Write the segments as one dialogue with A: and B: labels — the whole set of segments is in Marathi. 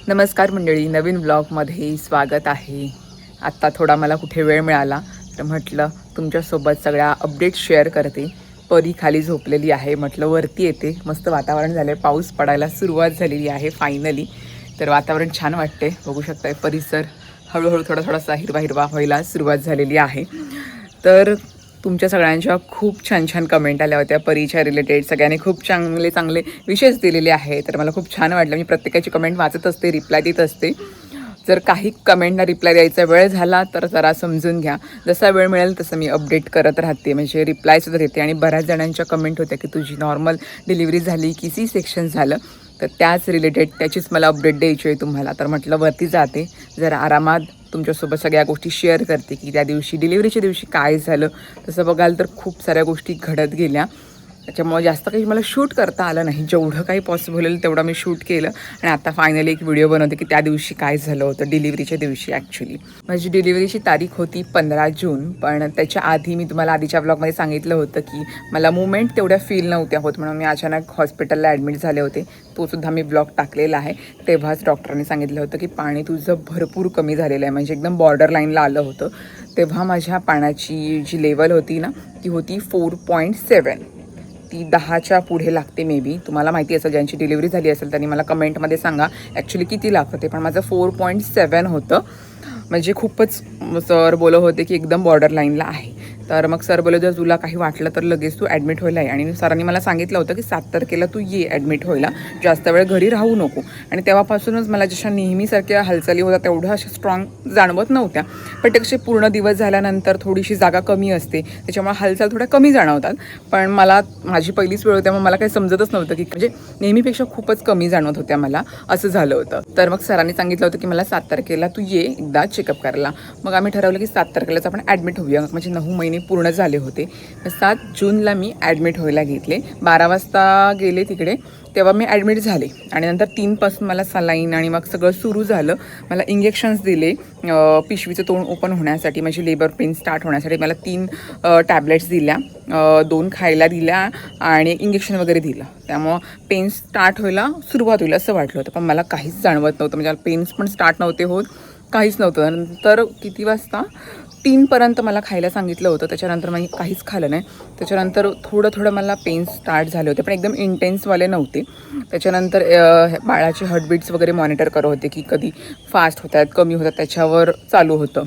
A: नमस्कार मंडळी, नवीन ब्लॉगमध्ये स्वागत आहे. आत्ता थोडा मला कुठे वेळ मिळाला तर म्हटलं तुमच्यासोबत सगळ्या अपडेट शेअर करते. परी खाली झोपलेली आहे, म्हटलं वरती येते. मस्त वातावरण झालं आहे, पाऊस पडायला सुरुवात झालेली आहे फायनली. तर वातावरण छान वाटते, बघू शकताय. परिसर हळूहळू थोडासा हिरवा हिरवा व्हायला सुरुवात झालेली आहे. तर तुमच्या सगळ्यांच्या खूप छान छान कमेंट आल्या होत्या परीच्या रिलेटेड. सगळ्यांनी खूप चांगले चांगले विशेष दिलेले आहे, तर मला खूप छान वाटलं. मी प्रत्येकाची कमेंट वाचत असते, रिप्लाय देत असते. जर काही कमेंटना रिप्लाय द्यायचा वेळ झाला तर जरा समजून घ्या. जसा वेळ मिळेल तसं मी अपडेट करत राहते, म्हणजे रिप्लायसुद्धा देते. आणि बऱ्याच जणांच्या कमेंट होत्या की तुझी नॉर्मल डिलिव्हरी झाली की सी सेक्शन झालं, तर त्याच रिलेटेड त्याचीच मला अपडेट द्यायची आहे तुम्हाला. तर म्हटलं वरती जाते, जरा आरामात तुमच्यासोबत सगळ्या गोष्टी शेअर करते की त्या दिवशी डिलिव्हरीच्या दिवशी काय झालं. तसं बघाल तर खूप साऱ्या गोष्टी घडत गेल्या, त्याच्यामुळे जास्त काही मला शूट करता आलं नाही. जेवढं काही पॉसिबल होईल तेवढं मी शूट केलं. आणि आता फायनली एक व्हिडिओ बनवते की त्या दिवशी काय झालं होतं डिलिव्हरीच्या दिवशी. ॲक्च्युली माझी डिलिव्हरीची तारीख होती 15 जून, पण त्याच्या आधी मी तुम्हाला आधीच्या ब्लॉगमध्ये सांगितलं होतं की मला मुवमेंट तेवढ्या फील नव्हत्या होत, म्हणून मी अचानक हॉस्पिटलला ॲडमिट झाले होते. तोसुद्धा मी ब्लॉग टाकलेला आहे. तेव्हाच डॉक्टरांनी सांगितलं होतं की पाणी तुझं भरपूर कमी झालेलं आहे, म्हणजे एकदम बॉर्डर लाईनला आलं होतं. तेव्हा माझ्या पाण्याची जी लेवल होती ना ती होती 4.7. ती 10च्या पुढे लागते मे बी. तुम्हाला माहिती असेल, ज्यांची डिलिव्हरी झाली असेल त्यांनी मला कमेंटमध्ये सांगा ॲक्च्युली किती लागतं ते. पण माझं 4.7 होतं, म्हणजे खूपच. सर बोलत होते की एकदम बॉर्डर लाईनला आहे. तर मग सर बोलले जर तुला काही वाटलं तर लगेच तू ॲडमिट व्हायला आहे. आणि सरांनी मला सांगितलं होतं की 7 तारखेला तू ये ॲडमिट व्हायला, जास्त वेळ घरी राहू नको. आणि तेव्हापासूनच मला जशा नेहमीसारख्या हालचाली होत्या तेवढ्या अशा स्ट्रॉंग जाणवत नव्हत्या. पण ते कसे पूर्ण दिवस झाल्यानंतर थोडीशी जागा कमी असते, त्याच्यामुळे हालचाल थोड्या कमी जाणवतात. पण मला माझी पहिलीच वेळ होती, मग मला काही समजतच नव्हतं की म्हणजे नेहमीपेक्षा खूपच कमी जाणवत होत्या मला, असं झालं होतं. तर मग सरांनी सांगितलं होतं की मला 7 तारखेला तू ये एकदा चेकअप करायला. मग आम्ही ठरवलं की 7 तारखेलाच आपण ॲडमिट होऊया, म्हणजे 9 महिने पूर्ण झाले होते. 7 जूनला मी ॲडमिट व्हायला घेतले. 12 वाजता गेले तिकडे, तेव्हा मी ॲडमिट झाले. आणि नंतर 3 पासून मला सलाईन आणि मग सगळं सुरू झालं. मला इंजेक्शन्स दिले पिशवीचं तोंड ओपन होण्यासाठी, म्हणजे लेबर पेन स्टार्ट होण्यासाठी. मला 3 टॅबलेट्स दिल्या, 2 खायला दिल्या आणि इंजेक्शन वगैरे दिलं. त्यामुळं पेन स्टार्ट व्हायला सुरुवात होईल असं वाटलं होतं, पण मला काहीच जाणवत नव्हतं. म्हणजे पेन्स पण स्टार्ट नव्हते होत, काहीच नव्हतं. नंतर किती वाजता 3पर्यंत मला खायला सांगितलं होतं, त्याच्यानंतर मी काहीच खाल्लं नाही. त्याच्यानंतर थोडं मला पेन स्टार्ट झाले होते, पण एकदम इंटेन्सवाले नव्हते. त्याच्यानंतर बाळाचे हार्टबीट्स वगैरे मॉनिटर करत होते की कधी फास्ट होत आहेत कमी होतात, त्याच्यावर चालू होतं.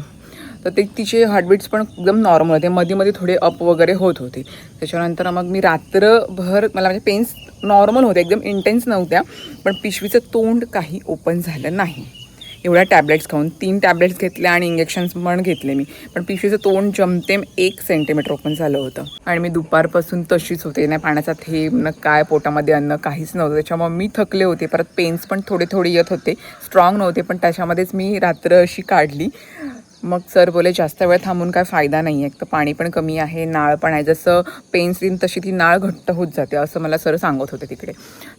A: तर ते तिचे हार्टबीट्स पण एकदम नॉर्मल होते, मध्ये थोडे अप वगैरे होत होते. त्याच्यानंतर मग मी रात्रभर मला म्हणजे पेन्स नॉर्मल होते, एकदम इंटेन्स नव्हत्या, पण पिशवीचं तोंड काही ओपन झालं नाही. एवढ्या टॅबलेट्स खाऊन 3 टॅबलेट्स घेतल्या आणि इंजेक्शन्स पण घेतले मी, पण पिशवीचं तोंड जमतेम 1 सेंटीमीटर ओपन झालं होतं. आणि मी दुपारपासून तशीच होते, ना पाण्याचा थेंब ना काय, पोटामध्ये अन्न काहीच नव्हतं. त्याच्यामुळे मी थकले होते. परत पेन्स पण थोडे येत होते, स्ट्रॉंग नव्हते, पण त्याच्यामध्येच मी रात्र अशी काढली. मग सर बोले जास्त वेळ थांबून काय फायदा नाही आहे, तर पाणी पण कमी आहे, नाळ पण आहे. जसं पेन्स देईन तशी ती नाळ घट्ट होत जाते, असं मला सर सांगत होते तिकडे.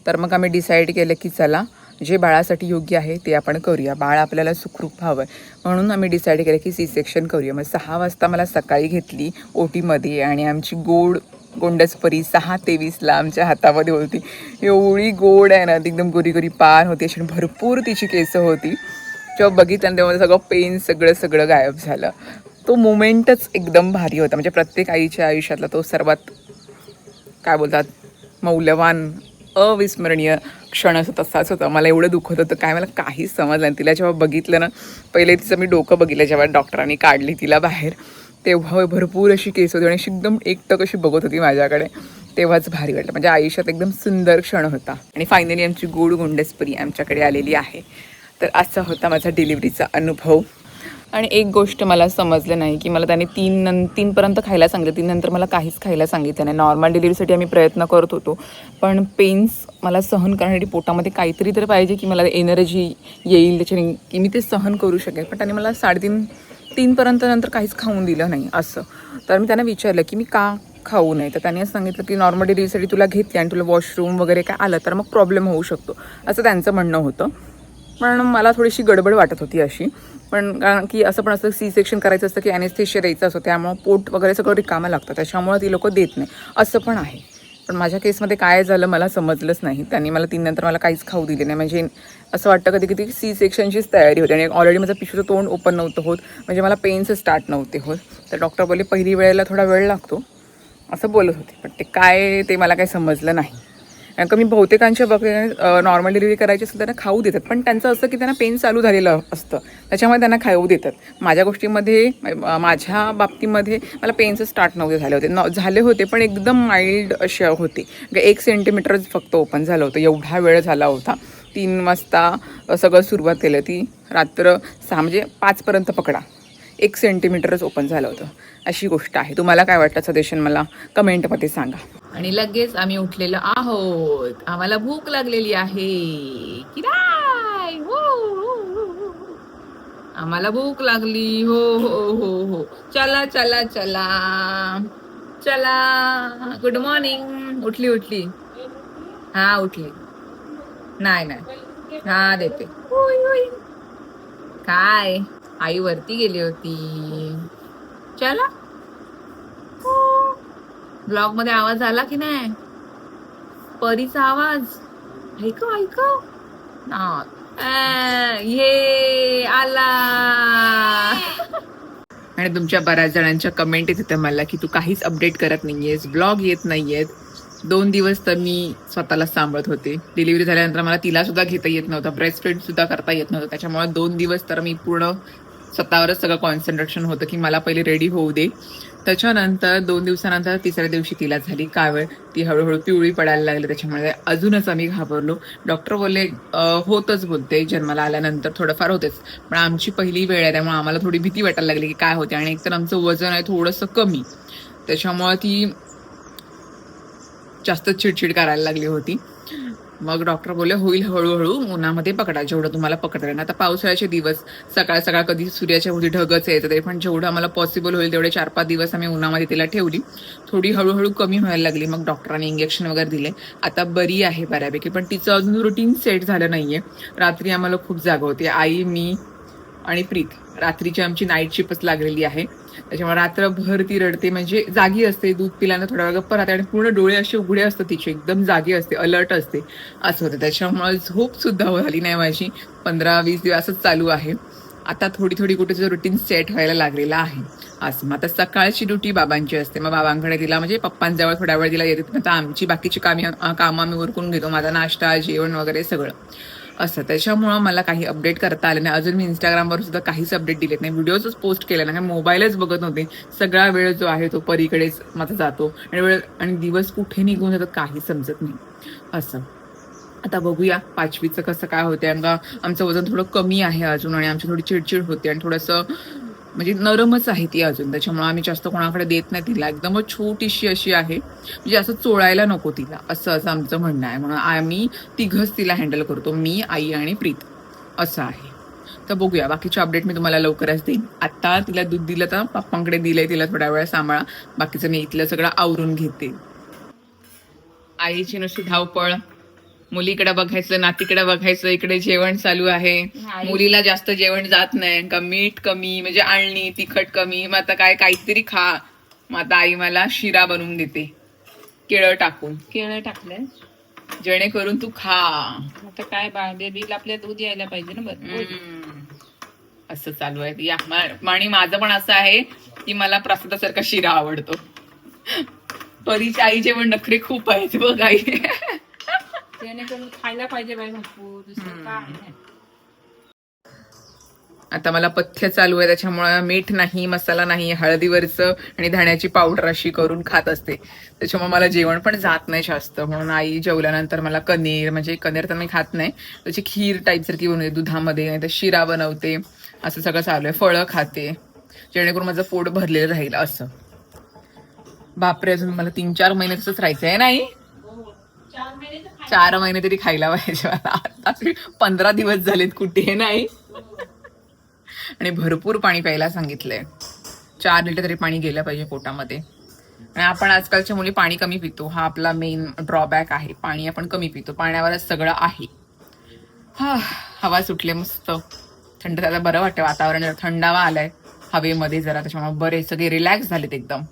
A: तर मग आम्ही डिसाईड केलं की चला जे बाळासाठी योग्य आहे ते आपण करूया, बाळ आपल्याला सुखरूप हवं आहे. म्हणून आम्ही डिसाईड केलं की सी सेक्शन करूया. मग 6 वाजता मला सकाळी घेतली ओटीमध्ये, आणि आमची गोंडस परी 6:23ला आमच्या हातामध्ये होती. एवढी गोड आहे ना, ती एकदम गोरी पान होती अशी, भरपूर तिची केसं होती. जेव्हा बघितलं तेव्हा सगळं पेन सगळं गायब झालं. तो मोमेंटच एकदम भारी होता, म्हणजे प्रत्येक आईच्या आयुष्यातला तो सर्वात काय बोलतात मौल्यवान अविस्मरणीय क्षण असं तसाच होता. मला एवढं दुखत होतं काय, मला काहीच समजलं नाही. तिला जेव्हा बघितलं ना, पहिले तिचं मी डोकं बघितलं जेव्हा डॉक्टरांनी काढली तिला बाहेर, तेव्हा भरपूर अशी केस होती आणि एकदम एकटक अशी बघत होती माझ्याकडे. तेव्हाच भारी वाटलं, म्हणजे आयुष्यात एकदम सुंदर क्षण होता. आणि फायनली आमची गोंडसपरी आमच्याकडे आलेली आहे. तर असा होता माझा डिलिव्हरीचा अनुभव. आणि एक गोष्ट मला समजलं नाही की मला त्याने 3पर्यंत खायला सांगितलं, 3 नंतर मला काहीच खायला सांगितलं नाही. नॉर्मल डिलिव्हरीसाठी आम्ही प्रयत्न करत होतो, पण पेन्स मला सहन करण्यासाठी पोटामध्ये काहीतरी तर पाहिजे की मला एनर्जी येईल त्याच्याने की मी ते सहन करू शकेल. पण त्याने मला 3:30पर्यंत नंतर काहीच खाऊन दिलं नाही असं. तर मी त्यांना विचारलं की मी का खाऊ नये, तर त्यांनी असं सांगितलं की नॉर्मल डिलिव्हरीसाठी तुला घेतली आणि तुला वॉशरूम वगैरे काय आलं तर मग प्रॉब्लेम होऊ शकतो, असं त्यांचं म्हणणं होतं. पण मला थोडीशी गडबड वाटत होती अशी. पण कारण की असं पण असतं सी सेक्शन करायचं असतं की ॲनेस्थेशिया द्यायचं असतं, त्यामुळं पोट वगैरे सगळं रिकामं लागतं, त्याच्यामुळं ती लोकं देत नाही असं पण आहे. पण माझ्या केसमध्ये काय झालं मला समजलंच नाही. त्यांनी मला 3 नंतर मला काहीच खाऊ दिले नाही. म्हणजे असं वाटतं कधी कधी सी सेक्शनचीच तयारी होती आणि ऑलरेडी माझं पिशवीचं तोंड ओपन नव्हतं होत, म्हणजे मला पेन्स स्टार्ट नव्हते होत. तर डॉक्टर बोलले पहिली वेळेला थोडा वेळ लागतो असं बोलत होते, पण ते काय ते मला काही समजलं नाही. कारण का मी बहुतेकांच्या बघते नॉर्मल डिलिव्हरी करायची असेल त्यांना खाऊ देतात, पण त्यांचं असं की त्यांना पेन चालू झालेलं असतं त्याच्यामुळे त्यांना खाऊ देतात. माझ्या गोष्टीमध्ये माझ्या बाबतीमध्ये मला पेन्स स्टार्ट नव्हते झाले होते, झाले होते पण एकदम माइल्ड असे होते. 1 सेंटीमीटरच फक्त ओपन झालं होतं, एवढा वेळ झाला होता. 3 वाजता सगळं सुरुवात केलं, ती रात्र 6 म्हणजे 5पर्यंत पकडा, 1 सेंटीमीटरच ओपन झालं होतं. अशी गोष्ट आहे. तुम्हाला काय वाटतं सजेशन मला कमेंटमध्ये सांगा. आणि लगेच आम्ही उठलेलो आहोत, आम्हाला भूक लागलेली आहे की नाही? आम्हाला भूक लागली. हो हो हो हो, चला चला चला चला. Good morning. उठली उठली, हा उठली. नाही नाही, हा देते. काय आई वरती गेली होती. चला. ब्लॉग मध्ये आवाज आला की नाही? परीचा आवाज ऐकव ऐकव. ये आला. आणि तुमच्या बऱ्याच जणांच्या कमेंट येत होत्या मला की तू काहीच अपडेट करत नाहीयेस, ब्लॉग येत नाहीयेत. 2 दिवस तर मी स्वतःला सांभाळत होते. डिलिव्हरी झाल्यानंतर मला तिला सुद्धा घेता येत नव्हतं, ब्रेस्ट फीड सुद्धा करता येत नव्हतं. त्याच्यामुळे 2 दिवस तर मी पूर्ण स्वतःवरच सगळं कॉन्सन्ट्रेशन होतं की मला पहिले रेडी होऊ दे. त्याच्यानंतर 2 दिवसानंतर 3ऱ्या दिवशी तिला झाली कावळ. ती हळूहळू पिवळी पडायला लागली, त्याच्यामुळे अजूनच आम्ही घाबरलो. डॉक्टर बोलले होतच बोलते, जन्माला आल्यानंतर थोडंफार होतेच, पण आमची पहिली वेळ आहे त्यामुळे आम्हाला थोडी भीती वाटायला लागली की काय होते. आणि एकतर आमचं वजन आहे थोडंसं कमी, त्याच्यामुळे ती जास्त चिडचिड करायला लागली होती. मग डॉक्टर बोलले होईल हळूहळू, उन्हामध्ये पकडा जेवढं तुम्हाला पकडता येईल. आता पावसाळ्याचे दिवस, सकाळ सकाळ कधी सूर्याच्या भोवती ढगच यायचं तरी, पण जेवढं आम्हाला पॉसिबल होईल तेवढे 4-5 दिवस आम्ही उन्हामध्ये तिला ठेवली. थोडी हळूहळू कमी व्हायला लागली. मग डॉक्टरांनी इंजेक्शन वगैरे दिले, आता बरी आहे बऱ्यापैकी. पण तिचं अजून रुटीन सेट झालं नाहीये. रात्री आम्हाला खूप जागा होती, आई, मी आणि प्रीत. रात्रीची आमची नाईट शिफ्टच लागलेली आहे, त्याच्यामुळे रात्रभर ती रडते. म्हणजे जागी असते, दूध पिल्यानं थोडा वेळ गप्पा राहते आणि पूर्ण डोळे असे उघडे असतात तिचे, एकदम जागी असते, अलर्ट असते, असं होतं. त्याच्यामुळे झोप सुद्धा झाली नाही माझी. 15-20 दिवस असंच चालू आहे. आता थोडी थोडी कुठे रुटीन सेट व्हायला लागलेलं आहे. असं मग आता सकाळची ड्युटी बाबांची असते, मग बाबांकडे तिला म्हणजे पप्पांजवळ थोड्या वेळ तिला येते. आता आमची बाकीची कामं आम्ही उरकून घेतो, माझा नाश्ता, जेवण वगैरे सगळं असं. त्याच्यामुळं मला काही अपडेट करता आलं नाही. अजून मी इंस्टाग्रामवर सुद्धा काहीच अपडेट दिलेत नाही, व्हिडिओजच पोस्ट केले नाही, मोबाईलच बघत नव्हते. सगळा वेळ जो आहे तो परीकडेच माझा जातो आणि दिवस कुठे निघून जातात काही समजत नाही असं. आता बघूया 5वीचं कसं काय होते. आमचं वजन थोडं कमी आहे अजून, आणि आमची थोडी चिडचिड होते आणि थोडंसं म्हणजे नरमच आहे ती अजून, त्याच्यामुळे आम्ही जास्त कोणाकडे देत नाही तिला. एकदमच छोटीशी अशी आहे, म्हणजे असं चोळायला नको तिला, असं आमचं म्हणणं आहे. म्हणून आम्ही तिघच तिला हँडल करतो, मी, आई आणि प्रीत, असं आहे. तर बघूया बाकीचे अपडेट मी तुम्हाला लवकरच देईन. आता तिला दूध दिलं तर पप्पांकडे दिलंय, तिला थोड्या वेळ सांभाळा, बाकीचं मी इथलं सगळं आवरून घेते. आईची नुसती धावपळ, मुलीकडे बघायचं, नातीकडे बघायचं, इकडे जेवण चालू आहे. मुलीला जास्त जेवण जात नाही का, मीठ कमी म्हणजे आळणी, तिखट कमी. मग आता काहीतरी खा. मग आता आई मला शिरा बनवून देते, केळं टाकून.
B: केळं टाकले
A: जेणेकरून तू खा.
B: आता काय बेबीला आपल्या दूध यायला पाहिजे ना.
A: असं चालू आहे. या आणि माझं पण असं आहे की मला प्रसादासारखा शिरा आवडतो. परीच्या आईचे पण नखरे खूप आहेत बघ आई.
B: जेणेकरून खायला पाहिजे बाई भरपूर, दुसरं काय नाही.
A: आता मला पथ्य चालू आहे, त्याच्यामुळे मीठ नाही, मसाला नाही, हळदीवरचं आणि धण्याची पावडर अशी करून खात असते. त्याच्यामुळे मला जेवण पण जात नाही जास्त. म्हणून आई जेवल्यानंतर मला म्हणजे कणीर तर मी खात नाही, त्याची खीर टाईप सारखी बनवते दुधामध्ये, नाही तर शिरा बनवते. असं सगळं चालू आहे. फळं खाते जेणेकरून माझं पोट भरलेलं राहील असं. बापरे, अजून मला 3-4 महिने तसंच राहायचं आहे. नाही 4 महिने तरी खायला पाहिजे मला. आता 15 दिवस झालेत कुठे नाही. आणि भरपूर पाणी प्यायला सांगितलंय, 4 लिटर तरी पाणी गेलं पाहिजे पोटामध्ये. आणि आपण आजकालच्या मुली पाणी कमी पितो, हा आपला मेन ड्रॉबॅक आहे. पाणी आपण कमी पितो, पाण्यावरच सगळं आहे. हवा सुटले मस्त, थंड, त्याला बरं वाटतं. वातावरण थंडावा आलाय हवेमध्ये जरा, त्याच्यामुळे बरे सगळे रिलॅक्स झालेत एकदम.